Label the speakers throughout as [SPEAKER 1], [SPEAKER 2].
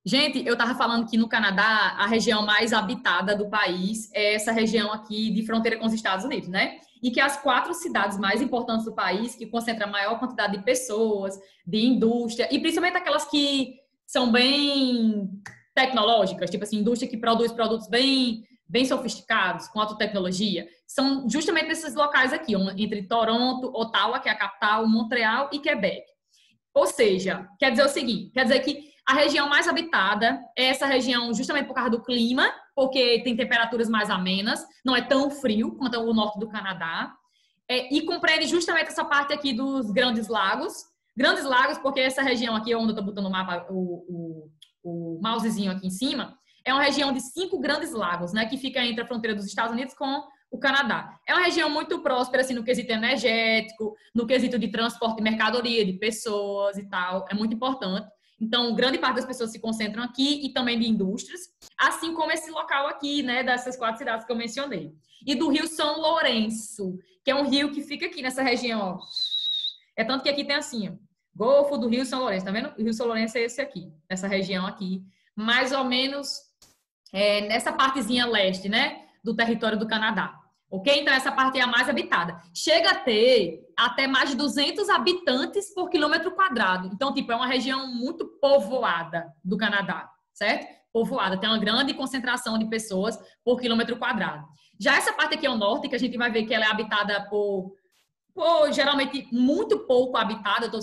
[SPEAKER 1] Gente, eu estava falando que no Canadá, a região mais habitada do país é essa região aqui de fronteira com os Estados Unidos, né? E que as quatro cidades mais importantes do país, que concentram a maior quantidade de pessoas, de indústria, e principalmente aquelas que são bem tecnológicas, tipo assim, indústria que produz produtos bem sofisticados, com alta tecnologia, são justamente esses locais aqui, entre Toronto, Ottawa, que é a capital, Montreal e Quebec. Ou seja, quer dizer o seguinte, quer dizer que a região mais habitada é essa região justamente por causa do clima, porque tem temperaturas mais amenas, não é tão frio quanto o norte do Canadá, e compreende justamente essa parte aqui dos Grandes Lagos. Grandes Lagos, porque essa região aqui, onde eu estou botando o mapa, o mousezinho aqui em cima, é uma região de 5 grandes lagos, né, que fica entre a fronteira dos Estados Unidos com o Canadá. É uma região muito próspera, assim, no quesito energético, no quesito de transporte de mercadoria, de pessoas e tal. É muito importante. Então, grande parte das pessoas se concentram aqui e também de indústrias, assim como esse local aqui, né, dessas 4 cidades que eu mencionei. E do Rio São Lourenço, que é um rio que fica aqui nessa região, ó. É tanto que aqui tem assim, ó, Golfo do Rio São Lourenço, tá vendo? O Rio São Lourenço é esse aqui, essa região aqui, mais ou menos nessa partezinha leste, né, do território do Canadá. Ok? Então, essa parte é a mais habitada. Chega a ter até mais de 200 habitantes por quilômetro quadrado. Então, tipo, é uma região muito povoada do Canadá, certo? Povoada. Tem uma grande concentração de pessoas por quilômetro quadrado. Já essa parte aqui ao norte, que a gente vai ver que ela é habitada por geralmente muito pouco habitada, eu tô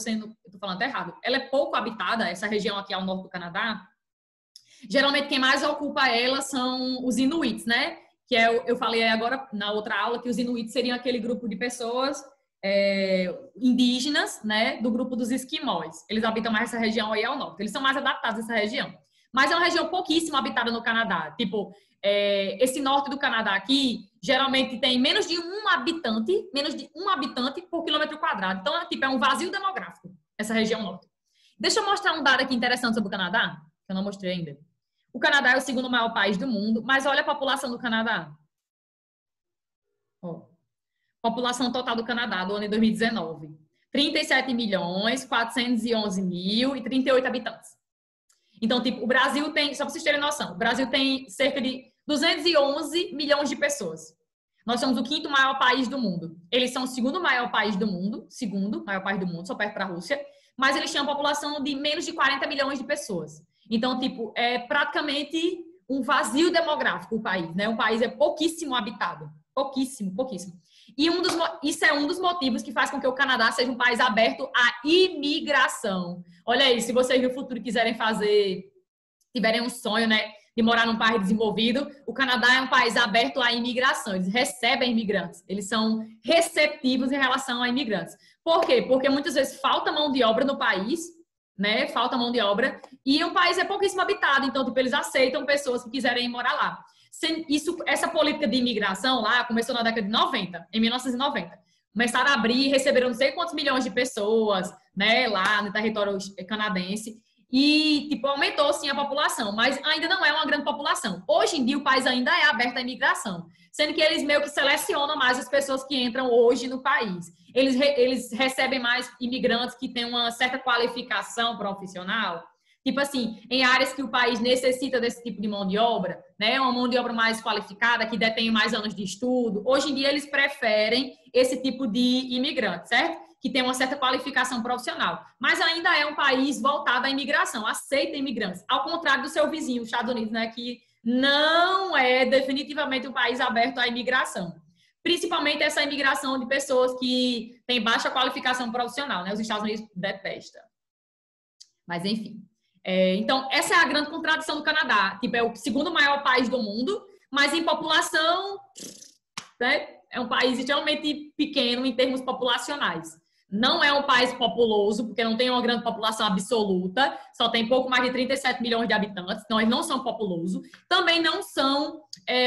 [SPEAKER 1] falando até errado. Ela é pouco habitada, essa região aqui ao norte do Canadá. Geralmente quem mais ocupa ela são os Inuits, né? Que eu falei agora na outra aula que os Inuits seriam aquele grupo de pessoas indígenas, né? Do grupo dos esquimós. Eles habitam mais essa região aí ao norte. Eles são mais adaptados a essa região. Mas é uma região pouquíssimo habitada no Canadá. Tipo, esse norte do Canadá aqui, geralmente tem menos de um habitante por quilômetro quadrado. Então, tipo, é um vazio demográfico, essa região norte. Deixa eu mostrar um dado aqui interessante sobre o Canadá, que eu não mostrei ainda. O Canadá é o segundo maior país do mundo, mas olha a população do Canadá. Ó, população total do Canadá do ano de 2019. 37 milhões, 411 mil e 38 habitantes. Então, tipo, o Brasil tem, só para vocês terem noção, o Brasil tem cerca de 211 milhões de pessoas. Nós somos o quinto maior país do mundo. Eles são o segundo maior país do mundo, só perto da Rússia, mas eles têm uma população de menos de 40 milhões de pessoas. Então, tipo, é praticamente um vazio demográfico o país, né? O país é pouquíssimo habitado. Pouquíssimo, pouquíssimo. E isso é um dos motivos que faz com que o Canadá seja um país aberto à imigração. Olha aí, se vocês no futuro quiserem tiverem um sonho, né, de morar num país desenvolvido, o Canadá é um país aberto à imigração. Eles recebem imigrantes. Eles são receptivos em relação a imigrantes. Por quê? Porque muitas vezes falta mão de obra no país, né? Falta mão de obra. E o país é pouquíssimo habitado. Então, tipo, eles aceitam pessoas que quiserem morar lá. Essa política de imigração lá começou na década de 90, em 1990. Começaram a abrir, receberam não sei quantos milhões de pessoas, né, lá no território canadense. E, tipo, aumentou sim a população, mas ainda não é uma grande população. Hoje em dia, o país ainda é aberto à imigração, sendo que eles meio que selecionam mais as pessoas que entram hoje no país. Eles recebem mais imigrantes que têm uma certa qualificação profissional. Tipo assim, em áreas que o país necessita desse tipo de mão de obra, né? Uma mão de obra mais qualificada, que detém mais anos de estudo. Hoje em dia, eles preferem esse tipo de imigrante, certo? Que tem uma certa qualificação profissional. Mas ainda é um país voltado à imigração, aceita imigrantes. Ao contrário do seu vizinho, os Estados Unidos, né? Que não é definitivamente um país aberto à imigração. Principalmente essa imigração de pessoas que têm baixa qualificação profissional, né? Os Estados Unidos detestam. Mas, enfim. Então, essa é a grande contradição do Canadá. Tipo, é o segundo maior país do mundo, mas em população, né, é um país extremamente pequeno em termos populacionais. Não é um país populoso, porque não tem uma grande população absoluta, só tem pouco mais de 37 milhões de habitantes, então eles não são populosos. Também não são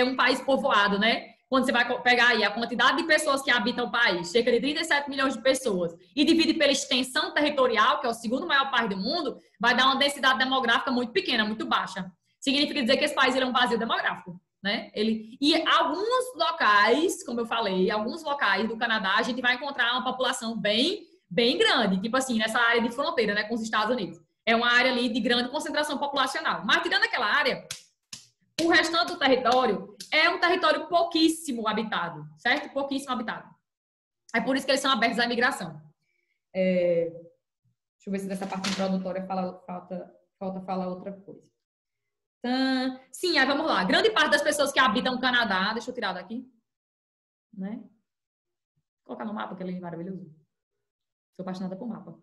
[SPEAKER 1] um país povoado, né? Quando você vai pegar aí a quantidade de pessoas que habitam o país, cerca de 37 milhões de pessoas, e divide pela extensão territorial, que é o segundo maior país do mundo, vai dar uma densidade demográfica muito pequena, muito baixa. Significa dizer que esse país ele é um vazio demográfico, né? E alguns locais, como eu falei, alguns locais do Canadá, a gente vai encontrar uma população bem grande, tipo assim, nessa área de fronteira, né, com os Estados Unidos. É uma área ali de grande concentração populacional. Mas tirando aquela área, o restante do território é um território pouquíssimo habitado, certo? Pouquíssimo habitado. É por isso que eles são abertos à imigração. Deixa eu ver se dessa parte introdutória falta falar outra coisa. Sim, aí vamos lá. Grande parte das pessoas que habitam o Canadá, deixa eu tirar daqui, né? Vou colocar no mapa, que ele é maravilhoso. Sou apaixonada por mapa.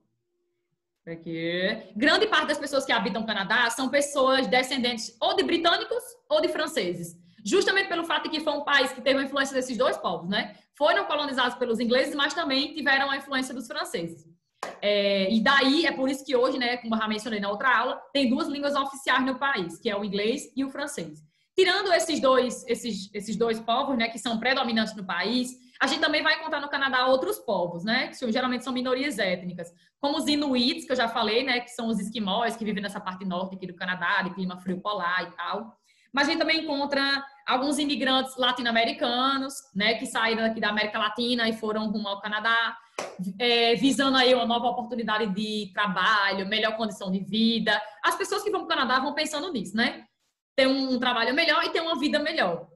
[SPEAKER 1] Porque grande parte das pessoas que habitam o Canadá são pessoas descendentes ou de britânicos ou de franceses. Justamente pelo fato de que foi um país que teve a influência desses dois povos, né? Foram colonizados pelos ingleses, mas também tiveram a influência dos franceses. E daí, é por isso que hoje, né, como eu já mencionei na outra aula, tem duas línguas oficiais no país, que é o inglês e o francês. Tirando esses dois povos, né, que são predominantes no país, a gente também vai encontrar no Canadá outros povos, né, que geralmente são minorias étnicas, como os inuits, que eu já falei, né, que são os esquimós, que vivem nessa parte norte aqui do Canadá, de clima frio polar e tal. Mas a gente também encontra alguns imigrantes latino-americanos, né, que saíram daqui da América Latina e foram rumo ao Canadá, visando aí uma nova oportunidade de trabalho, melhor condição de vida. As pessoas que vão para o Canadá vão pensando nisso, né? Ter um trabalho melhor e ter uma vida melhor.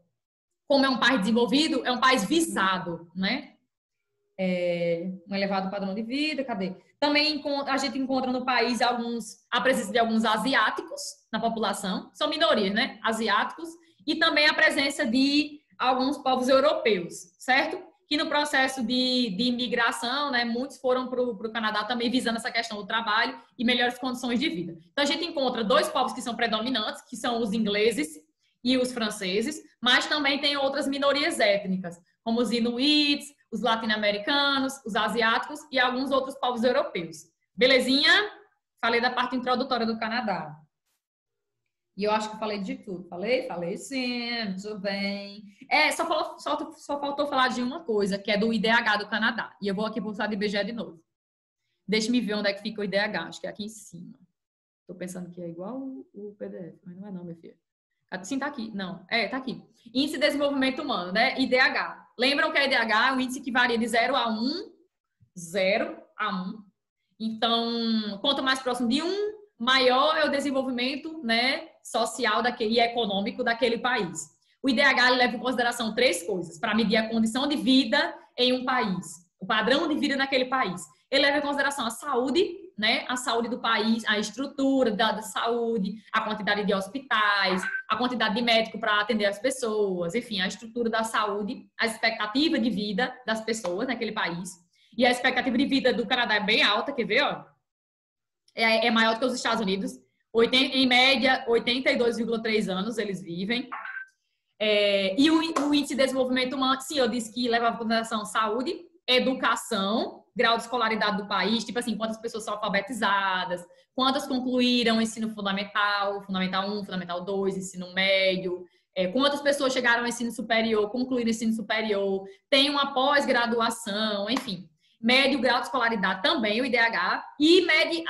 [SPEAKER 1] Como é um país desenvolvido, é um país visado, né? Um elevado padrão de vida, cadê? Também a gente encontra no país a presença de alguns asiáticos na população, são minorias, né? Asiáticos, e também a presença de alguns povos europeus, certo? Que no processo de imigração, né, muitos foram para o Canadá também visando essa questão do trabalho e melhores condições de vida. Então, a gente encontra dois povos que são predominantes, que são os ingleses e os franceses, mas também tem outras minorias étnicas, como os inuits, os latino-americanos, os asiáticos e alguns outros povos europeus. Belezinha? Falei da parte introdutória do Canadá. E eu acho que falei de tudo. Falei sim, muito bem. Só faltou falar de uma coisa, que é do IDH do Canadá. E eu vou aqui pulsar de IBGE de novo. Deixa-me ver onde é que fica o IDH. Acho que é aqui em cima. Estou pensando que é igual o PDF, mas não é não, minha filha. Sim, tá aqui. Não, tá aqui. Índice de Desenvolvimento Humano, né? IDH. Lembram que a IDH é um índice que varia de 0 a 1. 0 a 1. Então, quanto mais próximo de 1, maior é o desenvolvimento, né, social e econômico daquele país. O IDH leva em consideração 3 coisas para medir a condição de vida em um país, o padrão de vida naquele país. Ele leva em consideração a saúde, né, a saúde do país, a estrutura da saúde, a quantidade de hospitais, a quantidade de médico para atender as pessoas, enfim, a estrutura da saúde, a expectativa de vida das pessoas naquele país. E a expectativa de vida do Canadá é bem alta, quer ver, ó? É maior do que os Estados Unidos. Em média, 82,3 anos eles vivem. E o índice de desenvolvimento humano, sim, eu disse que leva em consideração saúde, educação, grau de escolaridade do país, tipo assim, quantas pessoas são alfabetizadas, quantas concluíram o ensino fundamental, Fundamental 1, Fundamental 2, ensino médio, quantas pessoas chegaram ao ensino superior, concluíram o ensino superior, tem uma pós-graduação, enfim. Mede o grau de escolaridade também, o IDH, e mede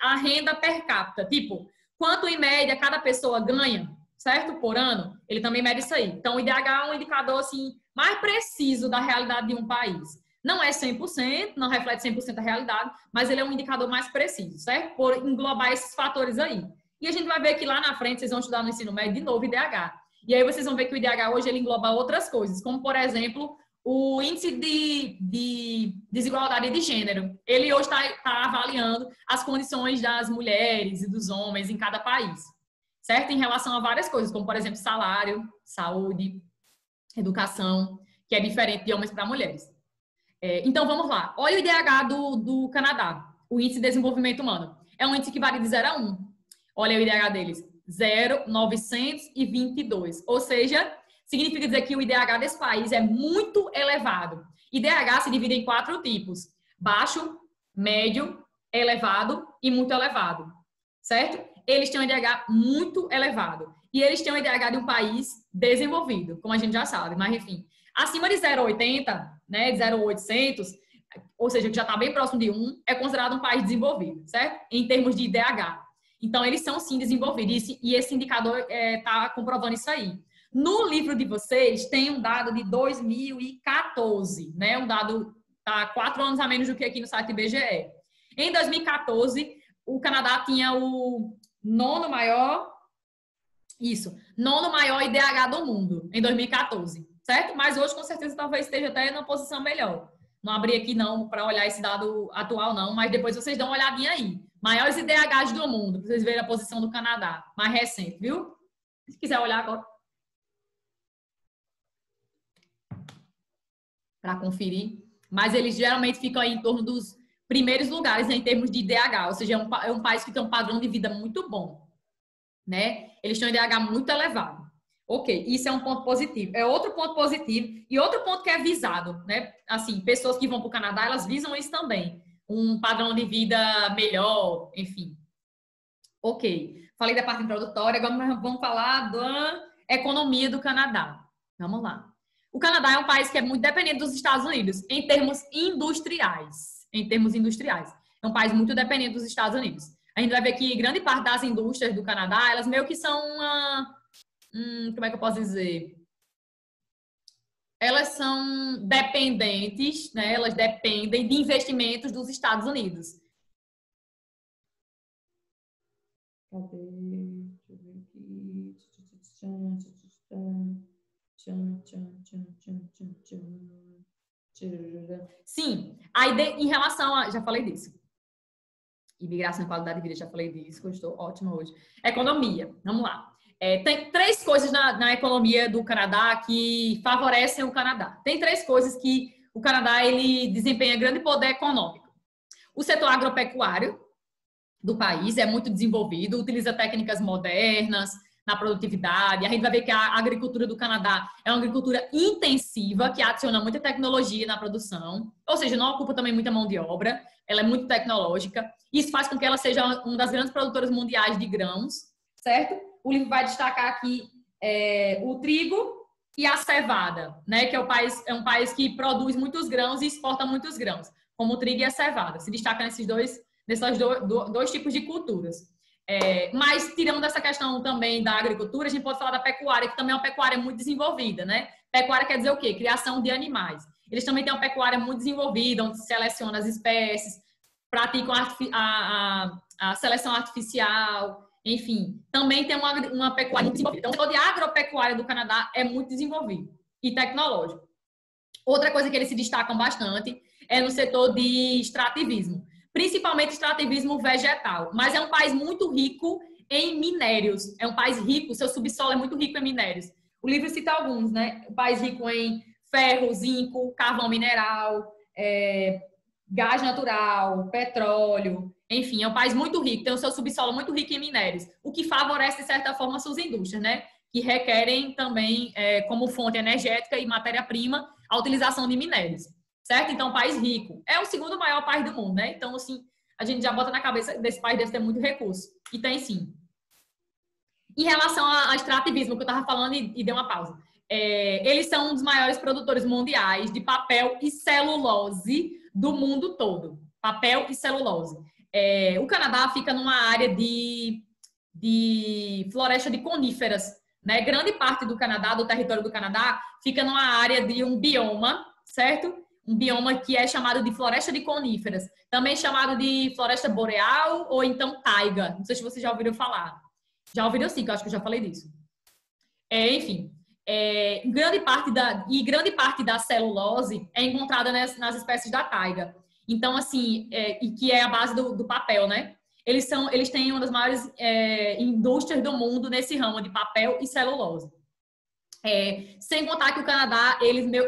[SPEAKER 1] a renda per capita. Tipo, quanto em média cada pessoa ganha, certo? Por ano, ele também mede isso aí. Então, o IDH é um indicador, assim, mais preciso da realidade de um país. Não é 100%, não reflete 100% a realidade, mas ele é um indicador mais preciso, certo? Por englobar esses fatores aí. E a gente vai ver que lá na frente, vocês vão estudar no ensino médio de novo IDH. E aí vocês vão ver que o IDH hoje, ele engloba outras coisas, como, por exemplo, o índice de desigualdade de gênero. Ele hoje está avaliando as condições das mulheres e dos homens em cada país, certo? Em relação a várias coisas, como, por exemplo, salário, saúde, educação, que é diferente de homens para mulheres. Então, vamos lá. Olha o IDH do Canadá, o Índice de Desenvolvimento Humano. É um índice que varia de 0 a 1. Olha o IDH deles, 0,922. Ou seja, significa dizer que o IDH desse país é muito elevado. IDH se divide em 4 tipos: baixo, médio, elevado e muito elevado, certo? Eles têm um IDH muito elevado. E eles têm um IDH de um país desenvolvido, como a gente já sabe, mas enfim. Acima de 0,80, né, de 0,800, ou seja, que já está bem próximo de 1, é considerado um país desenvolvido, certo? Em termos de IDH. Então, eles são sim desenvolvidos e esse indicador está comprovando isso aí. No livro de vocês tem um dado de 2014, né? Um dado está 4 anos a menos do que aqui no site IBGE. Em 2014, o Canadá tinha o nono maior IDH do mundo em 2014, certo? Mas hoje, com certeza, talvez esteja até numa posição melhor. Não abri aqui não para olhar esse dado atual não, mas depois vocês dão uma olhadinha aí. Maiores IDHs do mundo, para vocês verem a posição do Canadá, mais recente, viu? Se quiser olhar agora. Para conferir. Mas eles geralmente ficam aí em torno dos primeiros lugares em termos de IDH, ou seja, é um país que tem um padrão de vida muito bom, né? Eles têm um IDH muito elevado. Ok, isso é um ponto positivo. É outro ponto positivo e outro ponto que é visado, né? Assim, pessoas que vão para o Canadá, elas visam isso também. Um padrão de vida melhor, enfim. Ok, falei da parte introdutória, agora vamos falar da economia do Canadá. Vamos lá. O Canadá é um país que é muito dependente dos Estados Unidos em termos industriais. Em termos industriais. É um país muito dependente dos Estados Unidos. A gente vai ver que grande parte das indústrias do Canadá, elas meio que são como é que eu posso dizer? Elas são dependentes, né? Elas dependem de investimentos dos Estados Unidos. Cadê? Deixa eu ver aqui. Sim, em relação a... Já falei disso. Imigração e qualidade de vida, já falei disso, eu estou ótima hoje. Economia, vamos lá. Tem três coisas na economia do Canadá que favorecem o Canadá. Tem três coisas que o Canadá ele desempenha grande poder econômico. O setor agropecuário do país é muito desenvolvido, utiliza técnicas modernas na produtividade. A gente vai ver que a agricultura do Canadá é uma agricultura intensiva, que adiciona muita tecnologia na produção, ou seja, não ocupa também muita mão de obra, ela é muito tecnológica. Isso faz com que ela seja uma das grandes produtoras mundiais de grãos, certo? O livro vai destacar aqui o trigo e a cevada, né? Que é um país que produz muitos grãos e exporta muitos grãos, como o trigo e a cevada. Se destaca nesses dois tipos de culturas. Mas, tirando essa questão também da agricultura, a gente pode falar da pecuária, que também é uma pecuária muito desenvolvida, né? Pecuária quer dizer o quê? Criação de animais. Eles também têm uma pecuária muito desenvolvida, onde se seleciona as espécies, praticam a seleção artificial, enfim. Também tem uma pecuária muito desenvolvida. Então, o setor de agropecuária do Canadá é muito desenvolvido e tecnológico. Outra coisa que eles se destacam bastante é no setor de extrativismo, principalmente extrativismo vegetal. Mas é um país muito rico em minérios. É um país rico, seu subsolo é muito rico em minérios. O livro cita alguns, né? Um país rico em ferro, zinco, carvão mineral, gás natural, petróleo, enfim, é um país muito rico, tem o seu subsolo muito rico em minérios, o que favorece, de certa forma, suas indústrias, né? Que requerem também, como fonte energética e matéria-prima, a utilização de minérios, certo? Então, um país rico. É o segundo maior país do mundo, né? Então, assim, a gente já bota na cabeça desse país deve ter muito recurso. E tem sim. Em relação ao extrativismo, que eu estava falando e dei uma pausa. Eles são um dos maiores produtores mundiais de papel e celulose do mundo todo. Papel e celulose. O Canadá fica numa área de floresta de coníferas, né? Grande parte do Canadá, do território do Canadá, fica numa área de um bioma, certo? Um bioma que é chamado de floresta de coníferas, também chamado de floresta boreal ou então taiga. Não sei se vocês já ouviram falar. Já ouviram sim, que eu acho que eu já falei disso. Enfim, grande parte da celulose é encontrada nas espécies da taiga. Então, assim, e que é a base do papel, né? Eles têm uma das maiores indústrias do mundo nesse ramo de papel e celulose. Sem contar que o Canadá,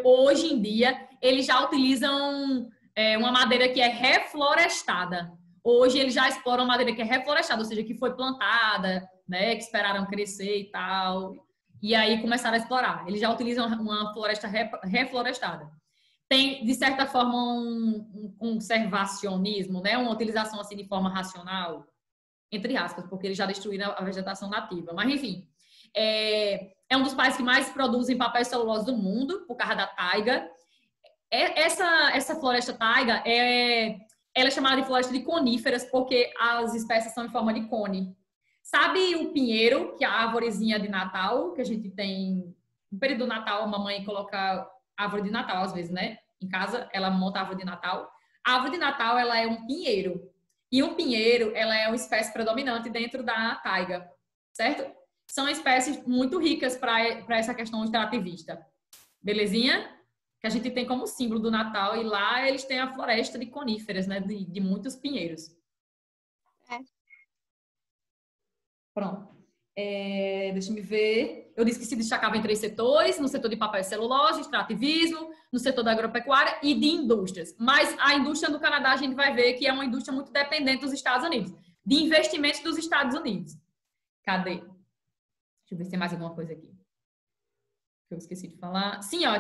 [SPEAKER 1] hoje em dia, eles já utilizam uma madeira que é reflorestada. Hoje eles já exploram madeira que é reflorestada, ou seja, que foi plantada, né, que esperaram crescer e tal, e aí começaram a explorar. Eles já utilizam uma floresta reflorestada. Tem, de certa forma, um conservacionismo, né, uma utilização assim de forma racional, entre aspas, porque eles já destruíram a vegetação nativa. Mas, enfim, é um dos países que mais produzem papel e celulose do mundo, por causa da taiga. Essa floresta taiga ela é chamada de floresta de coníferas porque as espécies são em forma de cone. Sabe o pinheiro, que é a árvorezinha de Natal, que a gente tem... No período do Natal, a mamãe coloca árvore de Natal, às vezes, né? Em casa, ela monta a árvore de Natal. A árvore de Natal, ela é um pinheiro. E o pinheiro, ela é uma espécie predominante dentro da taiga, certo? São espécies muito ricas para essa questão extrativista. Belezinha? Que a gente tem como símbolo do Natal, e lá eles têm a floresta de coníferas, né? De muitos pinheiros.
[SPEAKER 2] É.
[SPEAKER 1] Pronto. Deixa eu me ver. Eu disse que se destacava em 3 setores: no setor de papel e celulose, extrativismo, no setor da agropecuária e de indústrias. Mas a indústria do Canadá, a gente vai ver que é uma indústria muito dependente dos Estados Unidos, de investimentos dos Estados Unidos. Cadê? Deixa eu ver se tem mais alguma coisa aqui que eu esqueci de falar. Sim, ó,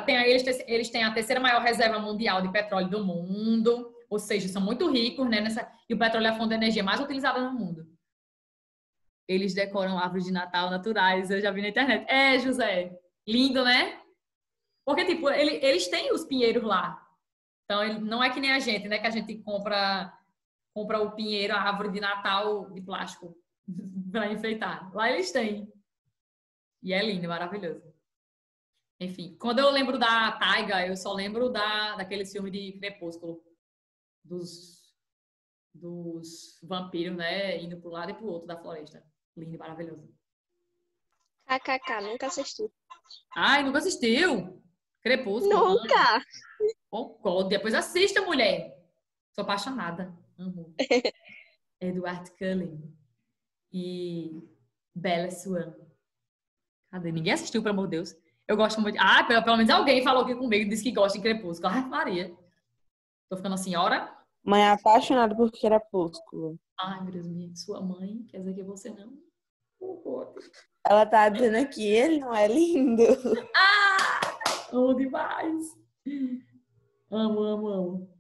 [SPEAKER 1] eles têm a terceira maior reserva mundial de petróleo do mundo, ou seja, são muito ricos, né? E o petróleo é a fonte de energia mais utilizada no mundo. Eles decoram árvores de Natal naturais, eu já vi na internet. José, lindo, né? Porque, tipo, eles têm os pinheiros lá. Então, não é que nem a gente, né? Que a gente compra o pinheiro, a árvore de Natal de plástico para enfeitar. Lá eles têm. E é lindo, maravilhoso. Enfim, quando eu lembro da taiga, eu só lembro daquele filme de Crepúsculo. Dos vampiros, né? Indo pro lado e pro outro da floresta. Lindo, maravilhoso.
[SPEAKER 2] KKK, nunca assisti.
[SPEAKER 1] Ai, nunca assistiu? Crepúsculo?
[SPEAKER 2] Nunca!
[SPEAKER 1] Oh, God. Depois assista, mulher. Sou apaixonada. Amo. Edward Cullen e Bella Swan. Cadê? Ninguém assistiu, pelo amor de Deus. Eu gosto muito. Ah, pelo menos alguém falou aqui comigo, disse que gosta de Crepúsculo. Ai, Maria. Tô ficando uma senhora.
[SPEAKER 3] Mãe é apaixonada por Crepúsculo.
[SPEAKER 1] Ai, meu Deus, sua mãe quer dizer que você não?
[SPEAKER 3] Ela tá dizendo aqui, ele não é lindo.
[SPEAKER 1] Ah! Amo demais. Amo, amo, amo.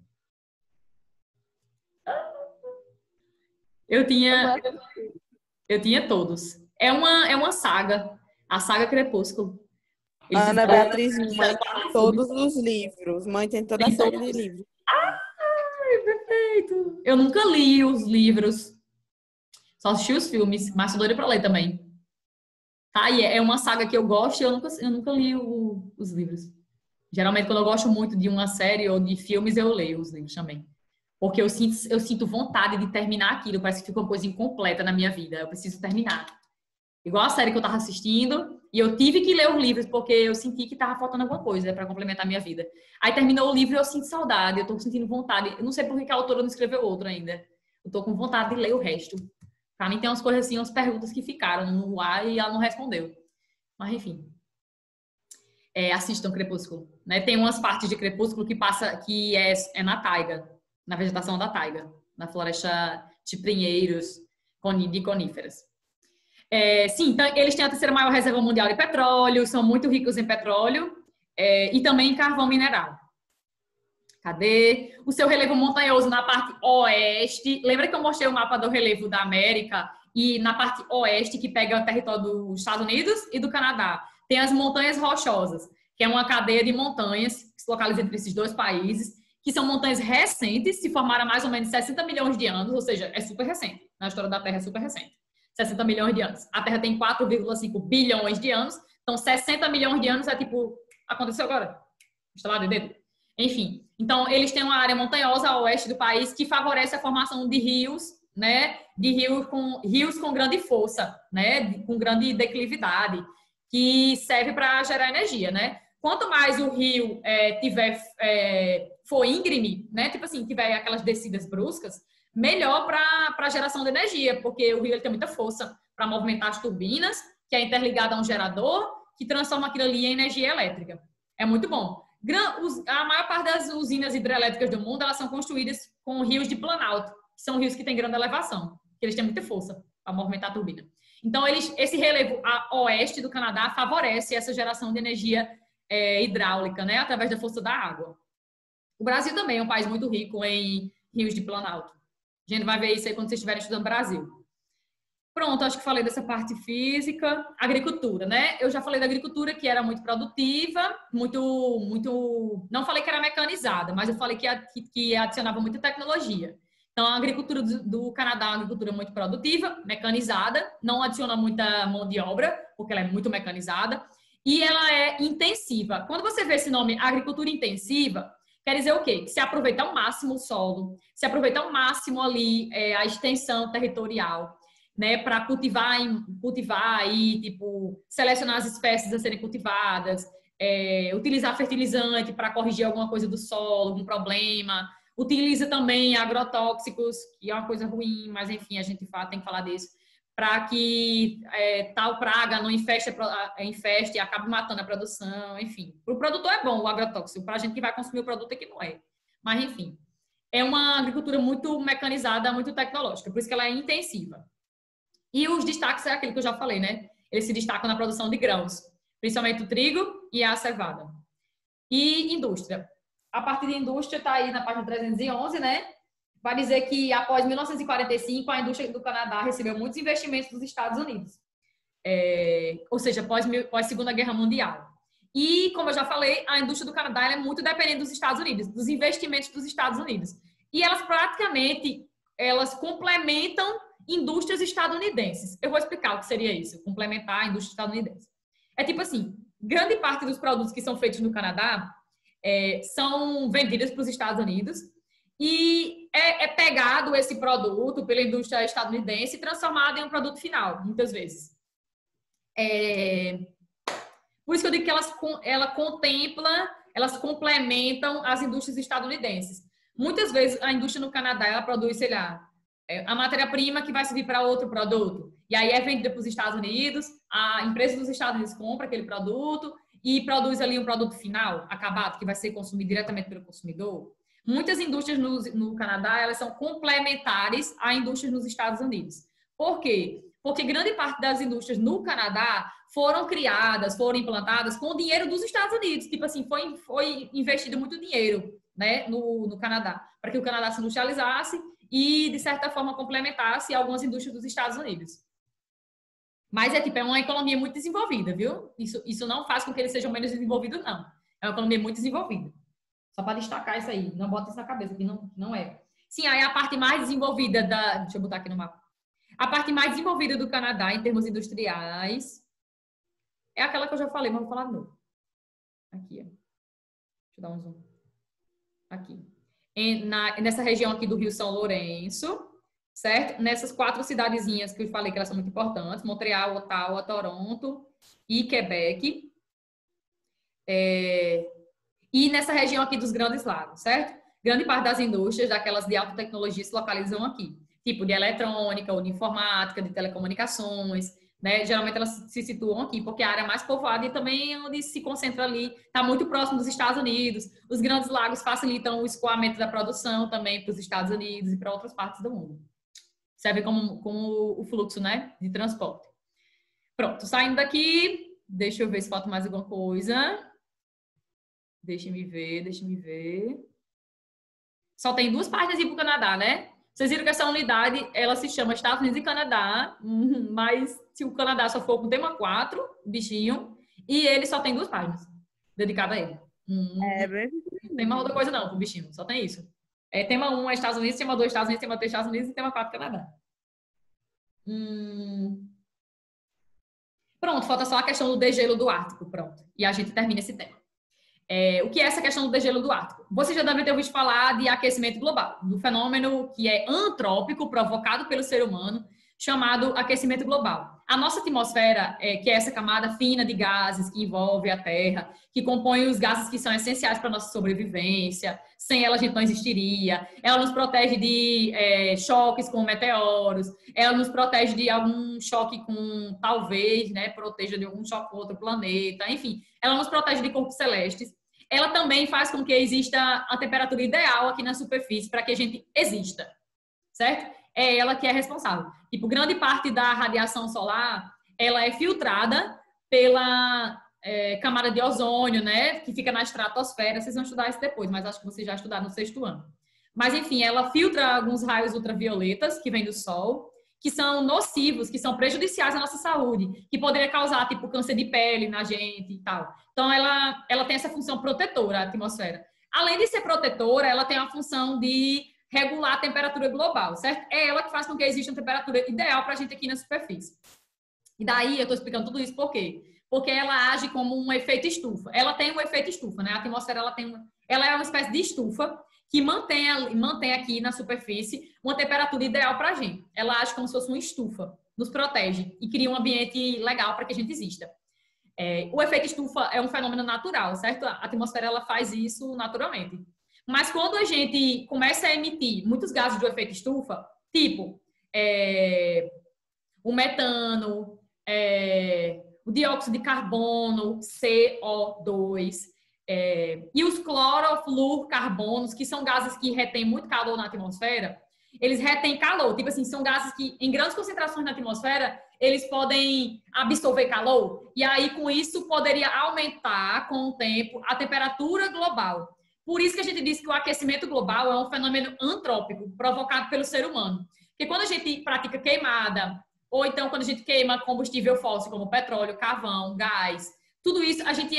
[SPEAKER 1] Eu tinha todos. É uma saga. A saga Crepúsculo.
[SPEAKER 3] Ana Beatriz, mãe tem todos os livros. Mãe tem toda a série de livros.
[SPEAKER 1] Ai, perfeito. Eu nunca li os livros. Só assisti os filmes, mas sou doida pra ler também. Tá, e é uma saga que eu gosto e eu nunca li os livros. Geralmente, quando eu gosto muito de uma série ou de filmes, eu leio os livros também. Porque eu sinto vontade de terminar aquilo. Parece que fica uma coisa incompleta na minha vida. Eu preciso terminar. Igual a série que eu tava assistindo, e eu tive que ler os livros, porque eu senti que tava faltando alguma coisa para complementar a minha vida. Aí terminou o livro e eu sinto saudade, eu tô sentindo vontade. Eu não sei por que a autora não escreveu outro ainda. Eu tô com vontade de ler o resto. Pra mim tem umas coisas assim, umas perguntas que ficaram no ar e ela não respondeu. Mas enfim. Assistam Crepúsculo. Né? Tem umas partes de Crepúsculo que é na taiga, na vegetação da taiga, na floresta de pinheiros, de coníferas. Sim, então, eles têm a terceira maior reserva mundial de petróleo, são muito ricos em petróleo e também em carvão mineral. Cadê? O seu relevo montanhoso na parte oeste. Lembra que eu mostrei o mapa do relevo da América? E na parte oeste, que pega o território dos Estados Unidos e do Canadá, tem as Montanhas Rochosas, que é uma cadeia de montanhas que se localiza entre esses dois países, que são montanhas recentes, se formaram há mais ou menos 60 milhões de anos, ou seja, é super recente. Na história da Terra é super recente. 60 milhões de anos. A Terra tem 4,5 bilhões de anos, então 60 milhões de anos é tipo, aconteceu agora. Estalar de dedo. Enfim, então eles têm uma área montanhosa ao oeste do país que favorece a formação de rios, né? De rios com grande força, né? Com grande declividade, que serve para gerar energia, né? Quanto mais o rio for íngreme, né? Tipo assim, tiver aquelas descidas bruscas, melhor para a geração de energia, porque o rio ele tem muita força para movimentar as turbinas, que é interligada a um gerador, que transforma aquilo ali em energia elétrica. É muito bom. A maior parte das usinas hidrelétricas do mundo, elas são construídas com rios de planalto, que são rios que têm grande elevação, que eles têm muita força para movimentar a turbina. Então, esse relevo a oeste do Canadá favorece essa geração de energia hidráulica, né, através da força da água. O Brasil também é um país muito rico em rios de planalto. A gente vai ver isso aí quando vocês estiverem estudando Brasil. Pronto, acho que falei dessa parte física. Agricultura, né? Eu já falei da agricultura, que era muito produtiva, muito... Não falei que era mecanizada, mas eu falei que adicionava muita tecnologia. Então, a agricultura do Canadá é uma agricultura muito produtiva, mecanizada, não adiciona muita mão de obra, porque ela é muito mecanizada, e ela é intensiva. Quando você vê esse nome agricultura intensiva, Quer dizer o quê? Que se aproveita ao máximo o solo, se aproveita ao máximo ali a extensão territorial, né, para cultivar e, tipo, selecionar as espécies a serem cultivadas, utilizar fertilizante para corrigir alguma coisa do solo, algum problema. Utiliza também agrotóxicos, que é uma coisa ruim, mas enfim, a gente tem que falar disso, para que tal praga não infeste e acabe matando a produção, enfim. Para o produtor é bom o agrotóxico, para a gente que vai consumir o produto é que não é. Mas, enfim, é uma agricultura muito mecanizada, muito tecnológica, por isso que ela é intensiva. E os destaques é aquele que eu já falei, né? Eles se destacam na produção de grãos, principalmente o trigo e a cevada. E indústria. A parte de indústria está aí na página 311, né? Vai dizer que após 1945, a indústria do Canadá recebeu muitos investimentos dos Estados Unidos. Ou seja, pós Segunda Guerra Mundial. E, como eu já falei, a indústria do Canadá é muito dependente dos Estados Unidos, dos investimentos dos Estados Unidos. E elas praticamente, complementam indústrias estadunidenses. Eu vou explicar o que seria isso, complementar a indústria estadunidense. É tipo assim, grande parte dos produtos que são feitos no Canadá são vendidos para os Estados Unidos e é pegado esse produto pela indústria estadunidense e transformado em um produto final, muitas vezes. Por isso que eu digo que elas complementam as indústrias estadunidenses. Muitas vezes a indústria no Canadá, ela produz, sei lá, a matéria-prima que vai servir para outro produto. E aí é vendida para os Estados Unidos, a empresa dos Estados Unidos compra aquele produto e produz ali um produto final, acabado, que vai ser consumido diretamente pelo consumidor. Muitas indústrias no Canadá, elas são complementares a indústrias nos Estados Unidos. Por quê? Porque grande parte das indústrias no Canadá foram criadas, foram implantadas com o dinheiro dos Estados Unidos. Tipo assim, foi investido muito dinheiro, né, no Canadá, para que o Canadá se industrializasse e, de certa forma, complementasse algumas indústrias dos Estados Unidos. Mas é uma economia muito desenvolvida, viu? Isso não faz com que eles sejam menos desenvolvidos, não. É uma economia muito desenvolvida. Só para destacar isso aí. Não bota isso na cabeça, que não é. Sim, aí a parte mais desenvolvida deixa eu botar aqui no mapa. A parte mais desenvolvida do Canadá, em termos industriais, é aquela que eu já falei, mas vou falar de novo. Aqui, ó. Deixa eu dar um zoom. Aqui. Nessa região aqui do Rio São Lourenço, certo? Nessas 4 cidadezinhas que eu falei que elas são muito importantes, Montreal, Ottawa, Toronto e Quebec. E nessa região aqui dos Grandes Lagos, certo? Grande parte das indústrias, daquelas de alta tecnologia, se localizam aqui. Tipo de eletrônica, ou de informática, de telecomunicações, né? Geralmente elas se situam aqui, porque é a área mais povoada e também onde se concentra ali, está muito próximo dos Estados Unidos. Os Grandes Lagos facilitam o escoamento da produção também para os Estados Unidos e para outras partes do mundo. Serve como o fluxo, né, de transporte. Pronto, saindo daqui, deixa eu ver se falta mais alguma coisa. Deixa-me ver. Só tem 2 páginas para o Canadá, né? Vocês viram que essa unidade, ela se chama Estados Unidos e Canadá, mas se o Canadá só for com tema 4, bichinho, e ele só tem 2 páginas dedicadas a ele. Não tem mais outra coisa não, o bichinho, só tem isso. Tema 1 é Estados Unidos, tema 2 Estados Unidos, tema 3 Estados Unidos e tema 4 Canadá. Pronto, falta só a questão do degelo do Ártico, pronto. E a gente termina esse tema. O que é essa questão do degelo do Ártico? Você já deve ter ouvido falar de aquecimento global, do fenômeno que é antrópico, provocado pelo ser humano, chamado aquecimento global. A nossa atmosfera, que é essa camada fina de gases que envolve a Terra, que compõe os gases que são essenciais para a nossa sobrevivência, sem ela a gente não existiria, ela nos protege de choques com meteoros, ela nos protege de algum choque com, talvez, né, proteja de algum choque com outro planeta, enfim, ela nos protege de corpos celestes. Ela também faz com que exista a temperatura ideal aqui na superfície para que a gente exista, certo? É ela que é responsável. Tipo, grande parte da radiação solar, ela é filtrada pela camada de ozônio, né? Que fica na estratosfera. Vocês vão estudar isso depois, mas acho que vocês já estudaram no 6º ano. Mas, enfim, ela filtra alguns raios ultravioletas que vêm do Sol, que são nocivos, que são prejudiciais à nossa saúde, que poderia causar, tipo, câncer de pele na gente e tal. Então, ela tem essa função protetora, a atmosfera. Além de ser protetora, ela tem a função de regular a temperatura global, certo? É ela que faz com que exista uma temperatura ideal para a gente aqui na superfície. E daí eu estou explicando tudo isso por quê? porque ela age como um efeito estufa. Ela tem um efeito estufa, né? A atmosfera, ela é uma espécie de estufa que mantém aqui na superfície uma temperatura ideal para a gente. Ela age como se fosse uma estufa, nos protege e cria um ambiente legal para que a gente exista. O efeito estufa é um fenômeno natural, certo? A atmosfera, ela faz isso naturalmente. Mas quando a gente começa a emitir muitos gases do efeito estufa, tipo o metano, o dióxido de carbono, CO2, e os clorofluorcarbonos, que são gases que retêm muito calor na atmosfera, eles retêm calor. Tipo assim, são gases que, em grandes concentrações na atmosfera, eles podem absorver calor. E aí, com isso, poderia aumentar, com o tempo, a temperatura global. Por isso que a gente diz que o aquecimento global é um fenômeno antrópico, provocado pelo ser humano. Porque quando a gente pratica queimada, ou então quando a gente queima combustível fóssil, como petróleo, carvão, gás, tudo isso a gente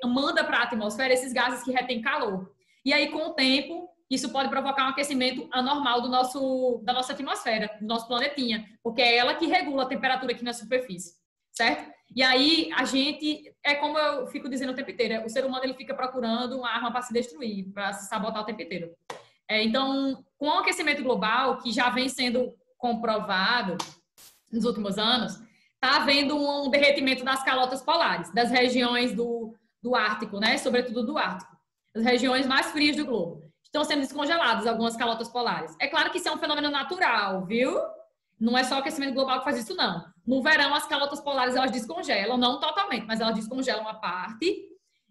[SPEAKER 1] manda para a atmosfera esses gases que retêm calor. E aí, com o tempo, isso pode provocar um aquecimento anormal da nossa atmosfera, do nosso planetinha, porque é ela que regula a temperatura aqui na superfície, certo? E aí, a gente, é como eu fico dizendo o tempo inteiro, o ser humano ele fica procurando uma arma para se destruir, para se sabotar o tempo inteiro. Então, com o aquecimento global, que já vem sendo comprovado nos últimos anos, está havendo um derretimento das calotas polares, das regiões do Ártico, né? Sobretudo do Ártico, as regiões mais frias do globo. Estão sendo descongeladas algumas calotas polares. É claro que isso é um fenômeno natural, viu? Não é só o aquecimento global que faz isso, não. No verão, as calotas polares, elas descongelam, não totalmente, mas elas descongelam a parte.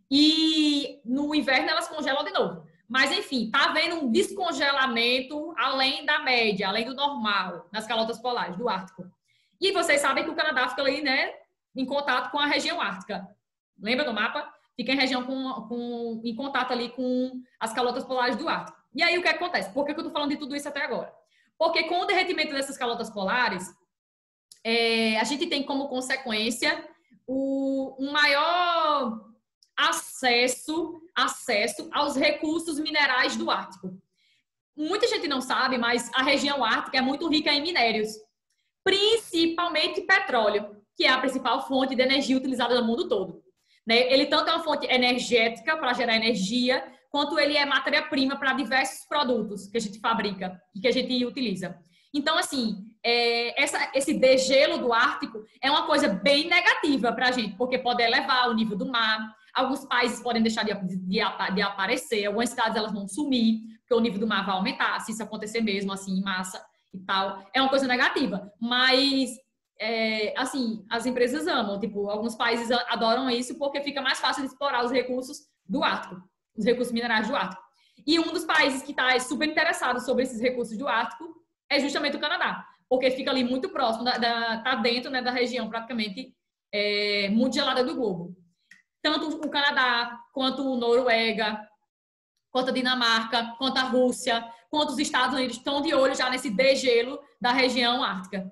[SPEAKER 1] E no inverno, elas congelam de novo. Mas, enfim, está havendo um descongelamento além da média, além do normal, nas calotas polares do Ártico. E vocês sabem que o Canadá fica ali, né, em contato com a região ártica. Lembra do mapa? Fica em região em contato ali com as calotas polares do Ártico. E aí, o que acontece? Por que eu estou falando de tudo isso até agora? Porque com o derretimento dessas calotas polares, a gente tem como consequência um maior acesso aos recursos minerais do Ártico. Muita gente não sabe, mas a região ártica é muito rica em minérios, principalmente petróleo, que é a principal fonte de energia utilizada no mundo todo. Ele tanto é uma fonte energética para gerar energia, quanto ele é matéria-prima para diversos produtos que a gente fabrica e que a gente utiliza. Então, assim, esse degelo do Ártico é uma coisa bem negativa para a gente, porque pode elevar o nível do mar, alguns países podem deixar de aparecer, algumas cidades elas vão sumir, porque o nível do mar vai aumentar, se isso acontecer mesmo, assim, em massa e tal. É uma coisa negativa, mas... assim, as empresas amam, tipo, alguns países adoram isso porque fica mais fácil de explorar os recursos do Ártico, os recursos minerais do Ártico. E um dos países que está super interessado sobre esses recursos do Ártico é justamente o Canadá, porque fica ali muito próximo, tá dentro, né, da região praticamente muito gelada do globo. Tanto o Canadá, quanto a Noruega, quanto a Dinamarca, quanto a Rússia, quanto os Estados Unidos estão de olho já nesse degelo da região ártica,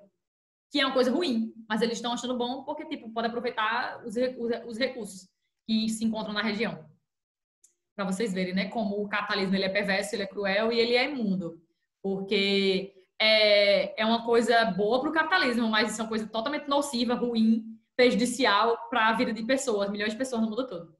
[SPEAKER 1] que é uma coisa ruim, mas eles estão achando bom porque, tipo, pode aproveitar os recursos que se encontram na região. Para vocês verem, né, como o capitalismo ele é perverso, ele é cruel e ele é imundo. Porque é uma coisa boa para o capitalismo, mas isso é uma coisa totalmente nociva, ruim, prejudicial para a vida de pessoas, milhões de pessoas no mundo todo.